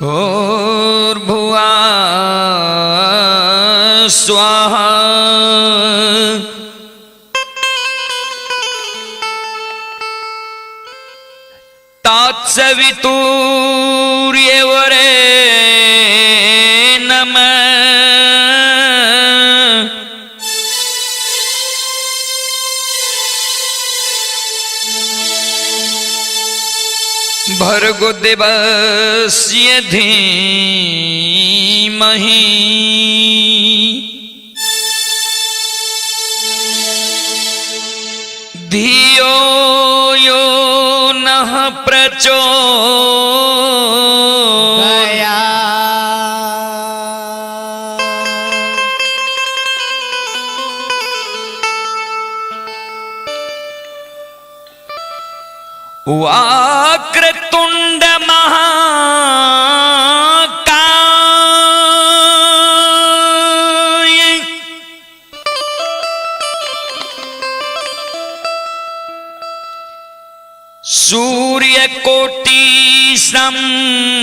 भूर्भुवः स्वाहा तत्सवितुर्यवरेण्यम् भर्गो देवस्य धीमहि धियो यो नः प्रचोदयात्। वक्रतुण्ड महाकाय सूर्यकोटि समप्रभा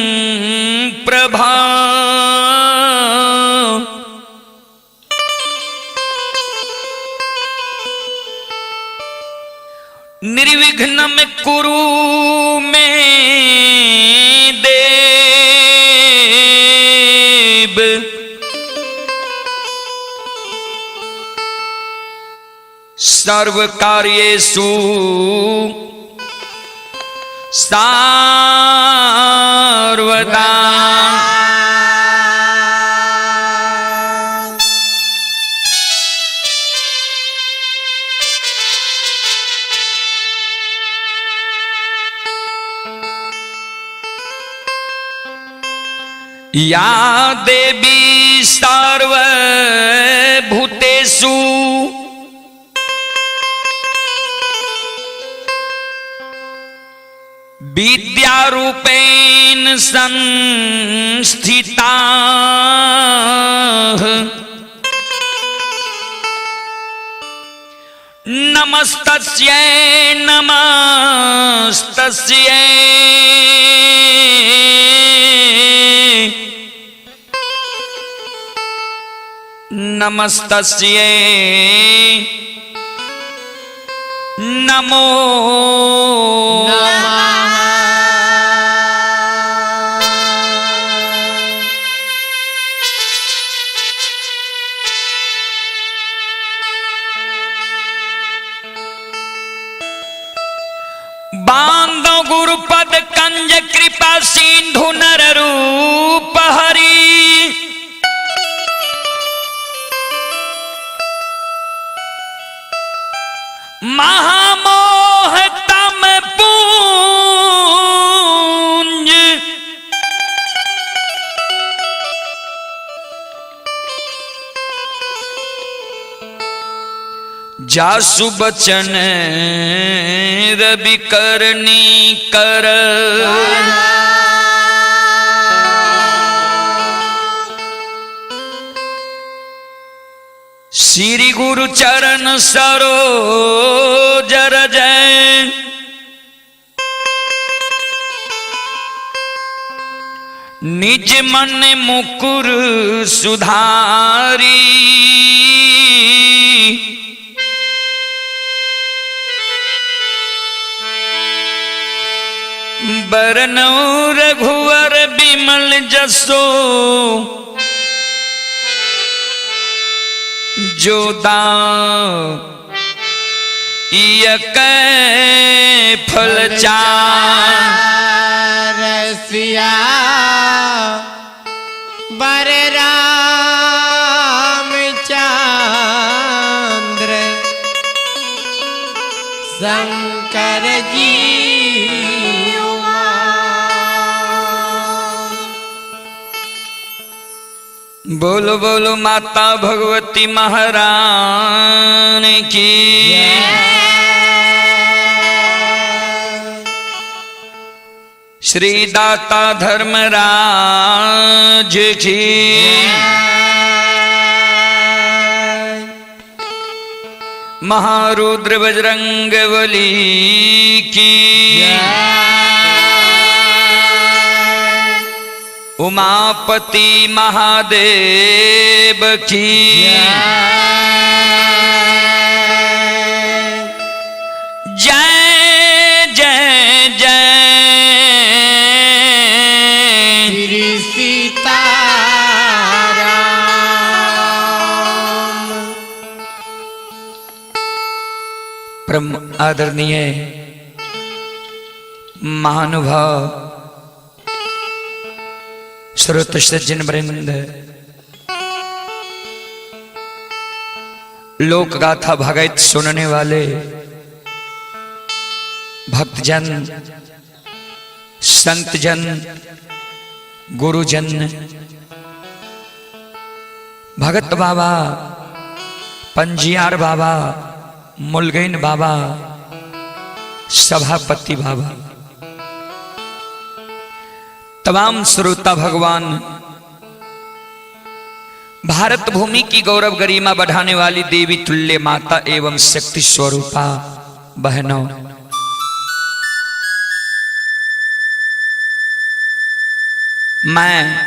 निर्विघ्नं कुरु मे देव। सर्वकार्येषु सर्वदा या देवी सर्वभूतेषु विद्यारूपेण संस्थिता नमस्तस्यै नमस्तस्यै नमस्तस्यै नमो नमः। बांधो गुरुपद कंज कृपा सिंधु नर रूप हरि महामोह तम पूंज जासु बचन रवि करनी कर श्री गुरु चरण सरोज रज निज मन मुकुर सुधारी बरनौ रघुवर बिमल जसो जोदा फल रसिया बर रामचंद्र शंकर जी बोलो बोलो माता भगवती महारानी की श्री दाता धर्मराज की महारुद्र बजरंग बली की उमापति महादेव की जय जय जय श्री सीताराम। परम आदरणीय महानुभाव श्रोत सज्जन वृंद, लोक गाथा भगत सुनने वाले भक्तजन, संतजन, गुरुजन, भगत बाबा, पंजियार बाबा, मुलगैन बाबा, सभापति बाबा, तमाम श्रोता भगवान, भारत भूमि की गौरव गरिमा बढ़ाने वाली देवी तुल्य माता एवं शक्ति स्वरूपा बहनों, मैं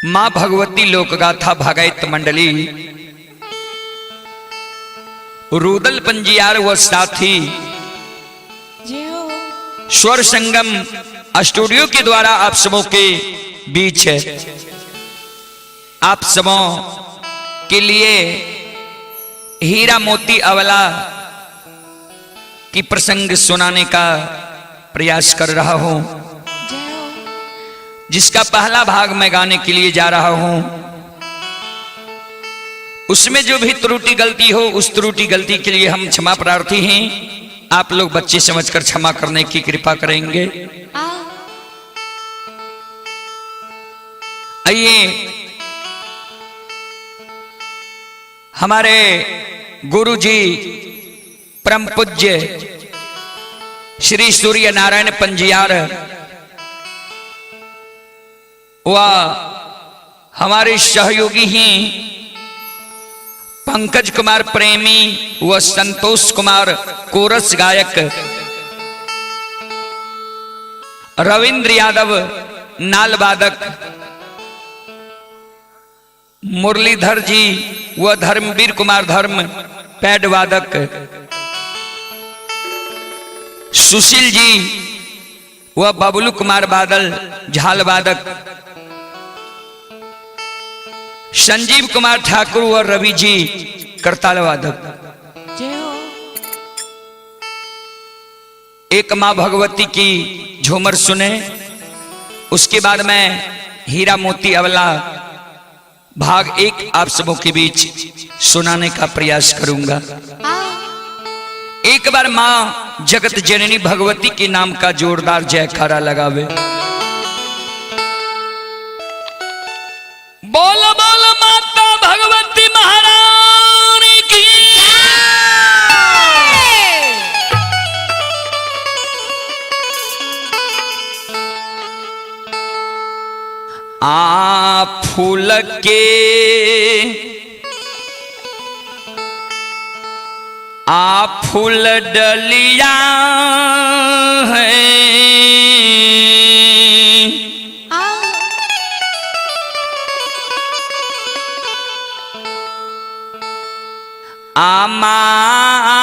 मां भगवती लोकगाथा भागैत मंडली रुदल पंजियार व साथी स्वर संगम स्टूडियो के द्वारा आप सबों के बीच है, आप सबों के लिए हीरा मोती अवला की प्रसंग सुनाने का प्रयास कर रहा हूं, जिसका पहला भाग मैं गाने के लिए जा रहा हूं। उसमें जो भी त्रुटि गलती हो, उस त्रुटि गलती के लिए हम क्षमा प्रार्थी हैं। आप लोग बच्चे समझकर क्षमा करने की कृपा करेंगे। आइए हमारे गुरु जी परम पूज्य श्री सूर्य नारायण पंजियार व हमारे सहयोगी ही पंकज कुमार प्रेमी व संतोष कुमार कोरस गायक, रविंद्र यादव नाल वादक, मुरलीधर जी व धर्मवीर कुमार धर्म पैड वादक, सुशील जी व बबलू कुमार बादल झाल वादक, संजीव कुमार ठाकुर और रवि जी करताल वादक। एक मां भगवती की झूमर सुने, उसके बाद मैं हीरा मोती अवला भाग 1 आप सबों के बीच सुनाने का प्रयास करूंगा। एक बार मां जगत जननी भगवती के नाम का जोरदार जयकारा लगावे। बोलो बोलो माता भगवती महारानी की। फूल के आ फूल डलिया है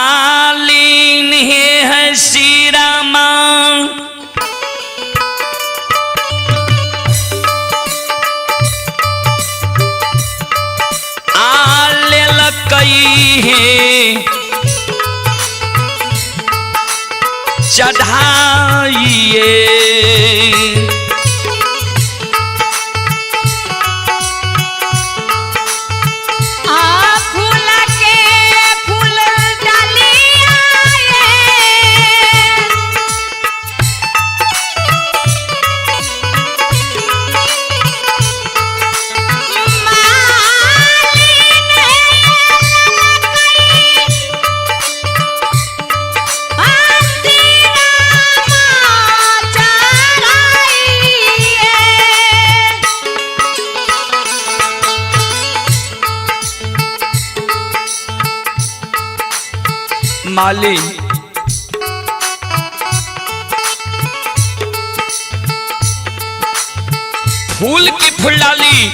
आमालीन है श्रीरामा आले लकई है चढ़ाइए माली फूल की फुलडाली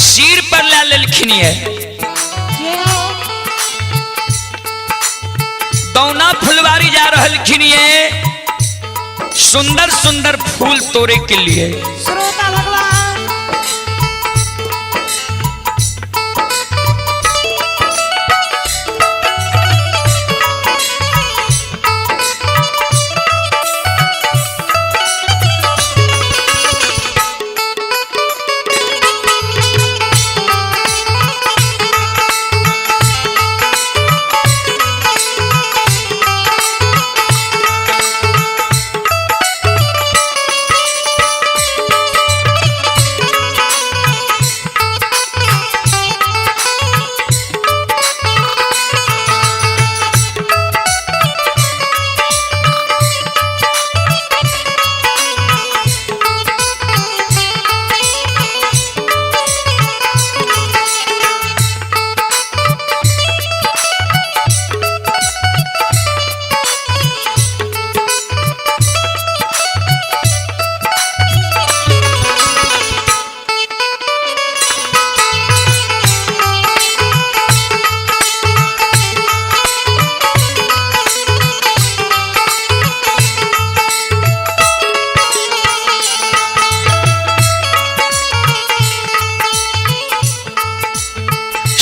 सिर पर ला लेलखिन है दौना फुलवारी जा रहलखिन है सुंदर सुंदर फूल तोड़े के लिए श्रोता भगवान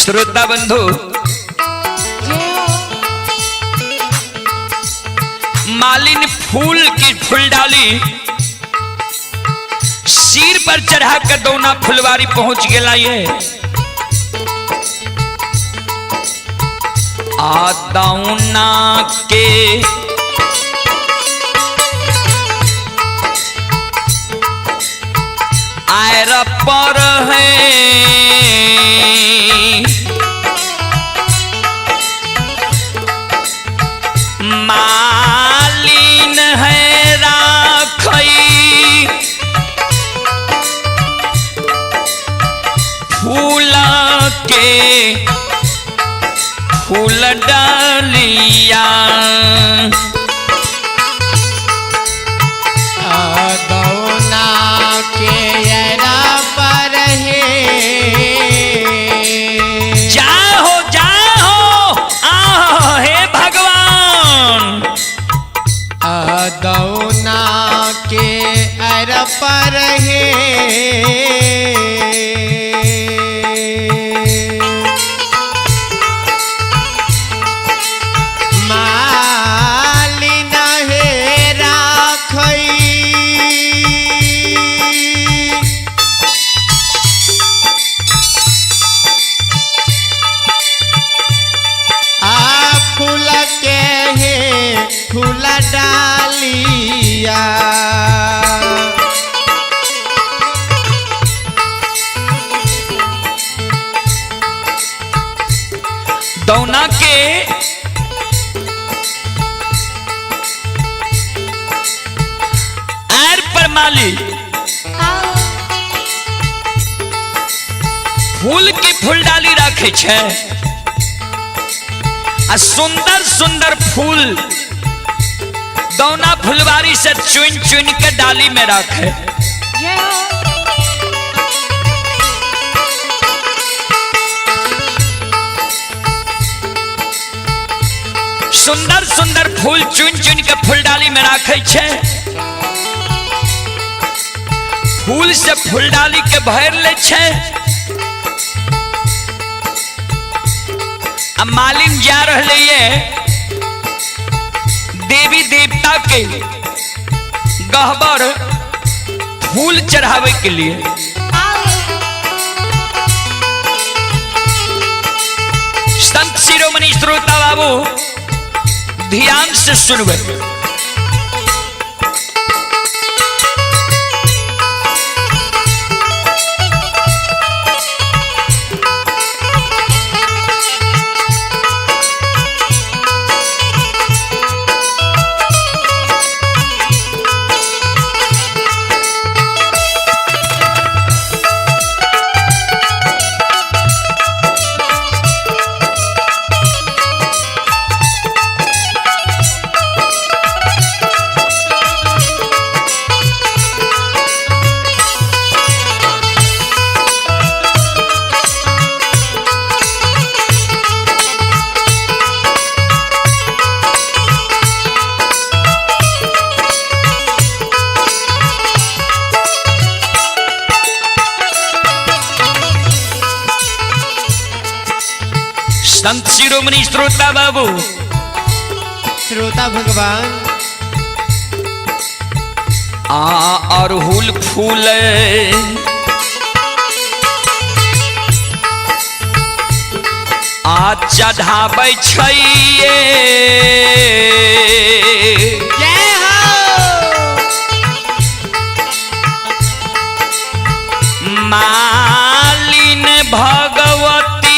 श्रोता बंधु मालिन फूल की फुलडाली सिर पर चढ़ाकर दौना फुलवारी पहुंच गया ये आ दौना के आयर पर है मालिन है राखई फूल के फूल डालिया दौना के यरा पर है जाओ जाओ आओ हे भगवान दौना के अर पर है मालिन है राखई फूल के है फूल डालिया दौना के आर पर माली फूल की फूलडाली रखे छे आ सुंदर सुंदर फूल दौना फुलवारी से चुन चुन के डाली में रखे। सुंदर सुंदर फूल चुन चुन के फूलडाली में रखे छे। फूल से फूलडाली के भर ले छे। अब मालिन जा रहे ये देवी देवता के गहबर फूल चढ़ावे के लिए। संत शिरोमणि श्रोता बाबू ध्यान से सुनवे। संत शिरोमणि श्रोता बाबू श्रोता भगवान अरहुल फूल चढ़ाबै छै। जय हो मालिन भगवती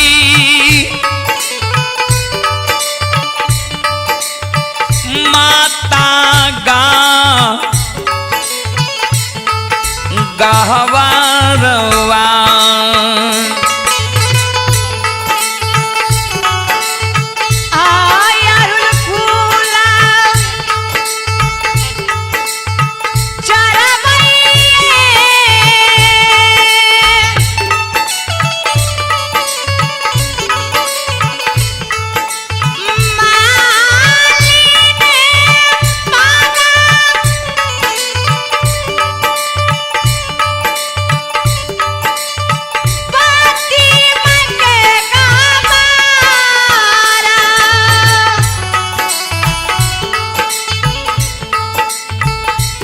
गहवारवा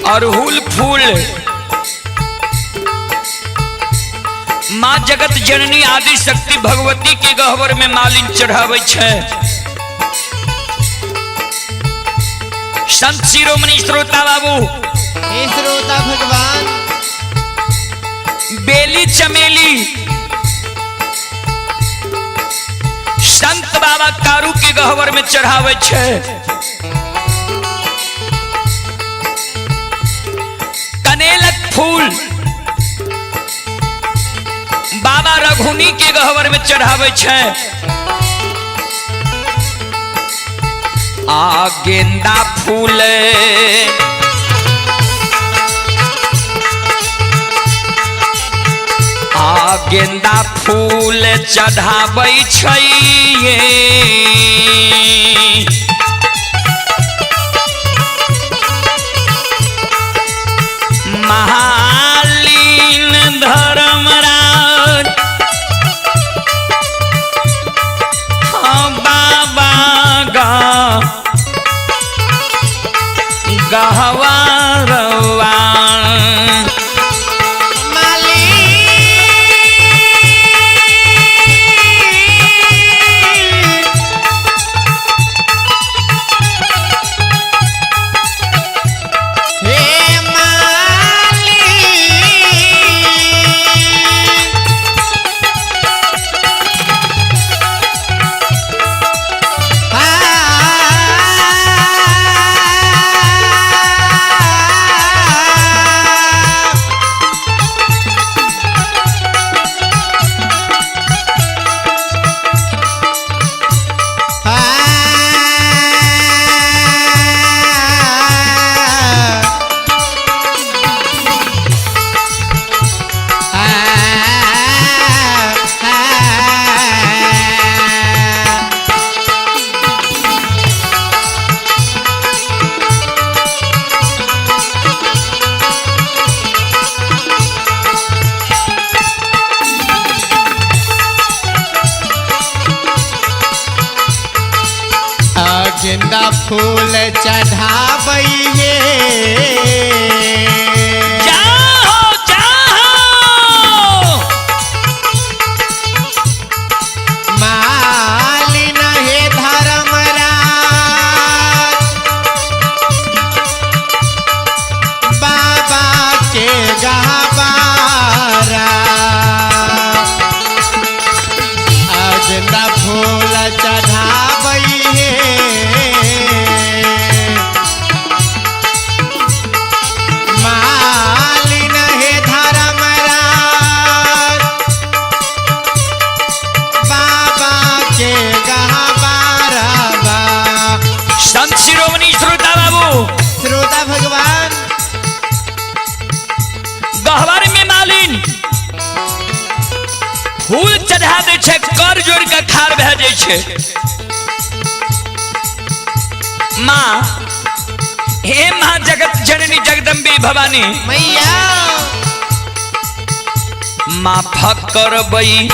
अरहुल फूल माँ जगत जननी आदि शक्ति भगवती के गहवर में मालिन चढ़ावे छे। संत शिरोमणि श्रोता बाबू हे श्रोता भगवान बेली चमेली संत बाबा कारू के गहवर में चढ़ावे छे। कनेलक फूल बाबा रघुनी के गहवर में चढ़ावे छे। गेंदा फूल गेंदा फूल चढ़ाबै छै। महालीन धर्मराज बाबा गहवारवा फूल चढ़ाबई हे जाओ जाओ मालिन हे धर्मराज बाबा के गहबारा अजंदा फूल चढ़ाबई हे मालिन हे धर्मराज बाबा के गहबारा संत शिरोमणि श्रोता बाबू श्रोता भगवान गहवर में मालिन फूल चढ़ा दे छे कर जोड़ के खार भे जाय छे माँ हे माँ जगत जननी जगदम्बे भवानी मैया माफ करबई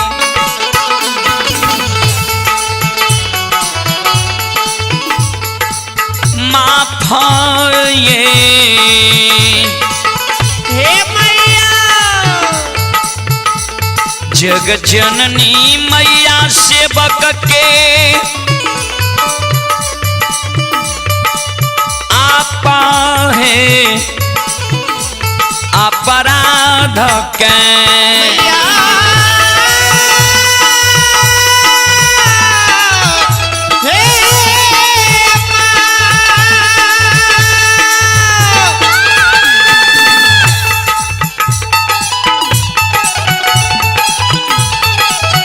माफ ये हे मैया जग जननी मैया सेवक के आपा है अपराध के मैया हे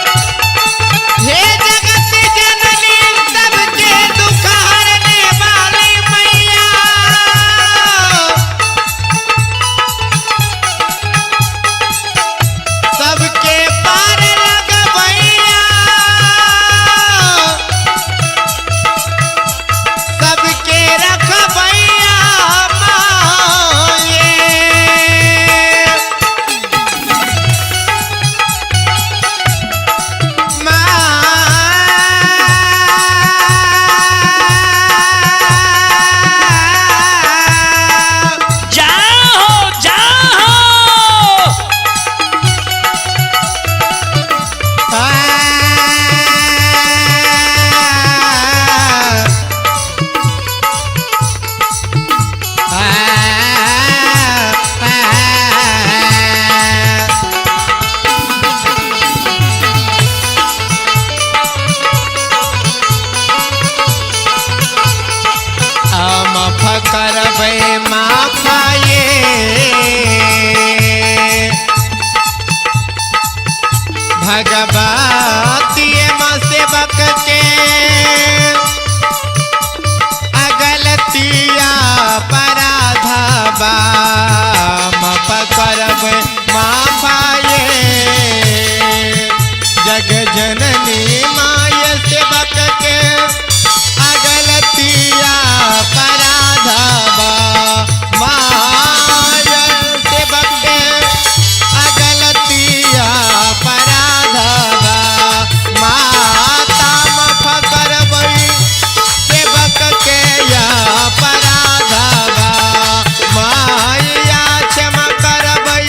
हे जगत जननी सबके दुख हरने वाली मैया सबके पार लगवैया सबके रखवैया माये जाओ जाओ माफ करबै माफ ये भगवती सेवक के अगलतिया पराधबा माफ करबै माफ ये जग जननी माय सेवक के अगलतिया पराधबा माय सेवक के अगलतिया पराधबा माता माफ करबै सेवक के या पराधबा माया क्षमा करबै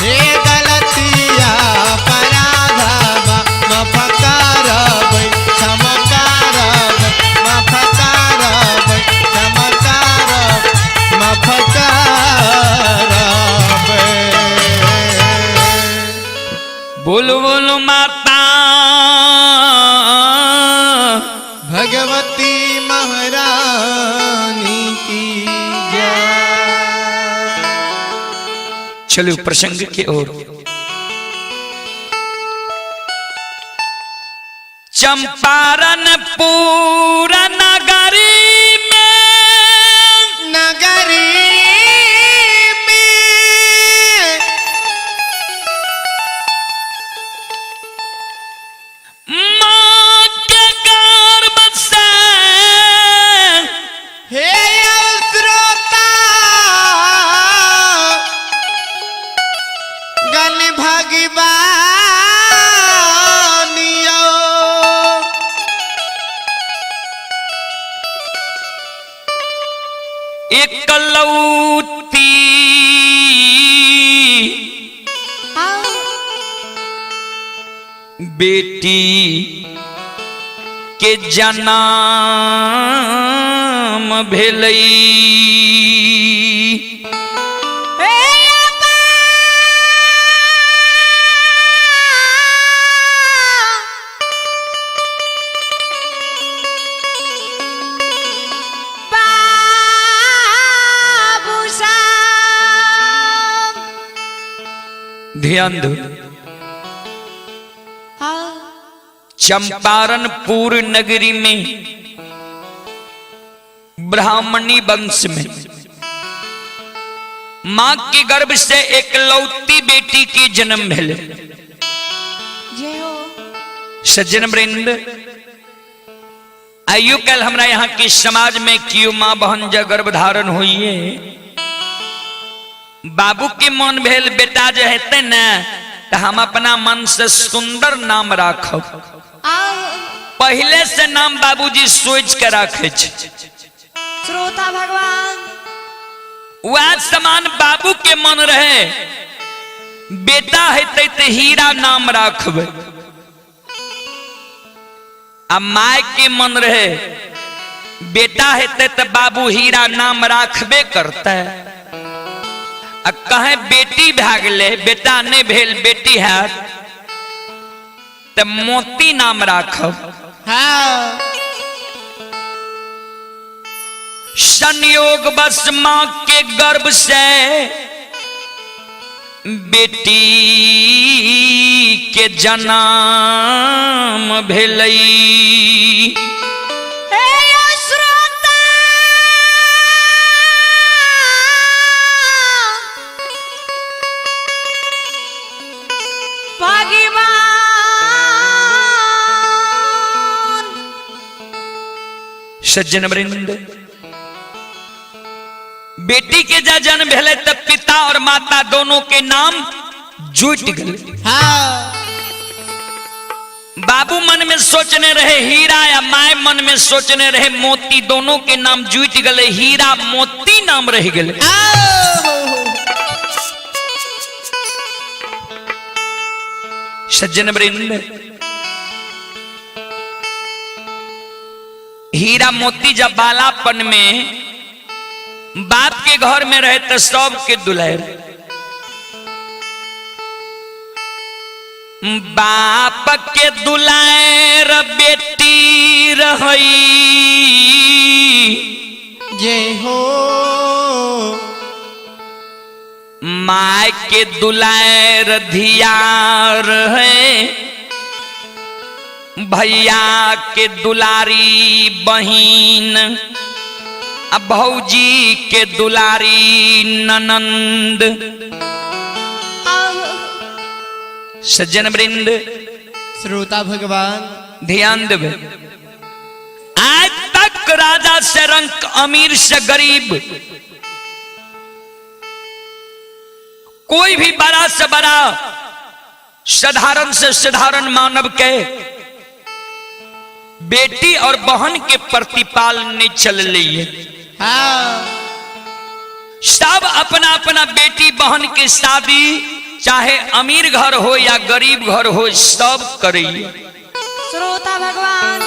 हे गलतिया पराधबा माफ करबै क्षमा करबै माफ करबै क्षमा करबै माफ करबै बोलो बोलो माता भगवती महारानी की जय। चलो प्रसंग की ओर चंपारण पूरा नगरी में नगरी में माँ के गर्भ से हे श्रोता गण भगवानियो कलौती बेटी के जन्म भेलई। ध्यान दो, चंपारणपुर नगरी में ब्राह्मणी वंश में मां के गर्भ से एक लौती बेटी की जन्म भेले। सज्जन वृंद, आयु कल हमरा यहाँ के समाज में क्यों मां बहन जा गर्भ धारण हुई है, बाबू के मन भेल बेटा जो हेते न तो हम अपना मन से सुंदर नाम राखब। पहले से नाम बाबूजी सोच के राखे। श्रोता भगवान वह समान बाबू के मन रहे बेटा हेते तो हीरा नाम राखबे, आ माय के मन रहे बेटा हेते तो बाबू हीरा नाम राखबे करते। कहे बेटी भागले बेटा ने भेल बेटी है तो मोती नाम राखब। संयोग बस मां के गर्भ से बेटी के जन्म भेलई। सज्जन वृंद, बेटी के जा जन्म भेले तब पिता और माता दोनों के नाम जुट गए। बाबू मन में सोचने रहे हीरा या माय मन में सोचने रहे मोती, दोनों के नाम जुट गए, हीरा मोती नाम रह गए। सज्जन वृंद, हीरा मोती जब बालापन में बाप के घर में रहे तो सब के दुल्हर, बाप के दुल्हर बेटी रही जय हो, माय के दुल्हर धियार है, भैया के दुलारी बहिन, भौजी के दुलारी ननंद। सज्जन वृंद, श्रोता भगवान ध्यान देवे, आज तक राजा से रंक अमीर से गरीब कोई भी बड़ा से बड़ा साधारण से साधारण मानव के बेटी और बहन के प्रतिपाल नहीं चल रही है। सब अपना अपना बेटी बहन की शादी चाहे अमीर घर हो या गरीब घर हो सब करिए। श्रोता भगवान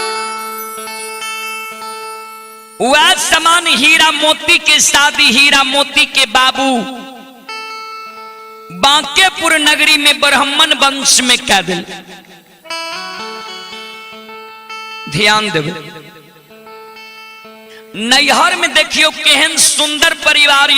वह समान हीरा मोती की शादी हीरा मोती के बाबू बांकेपुर नगरी में ब्राह्मण वंश में कह दिल। ध्यान देवे, नैहर में देखियो केहन सुंदर परिवार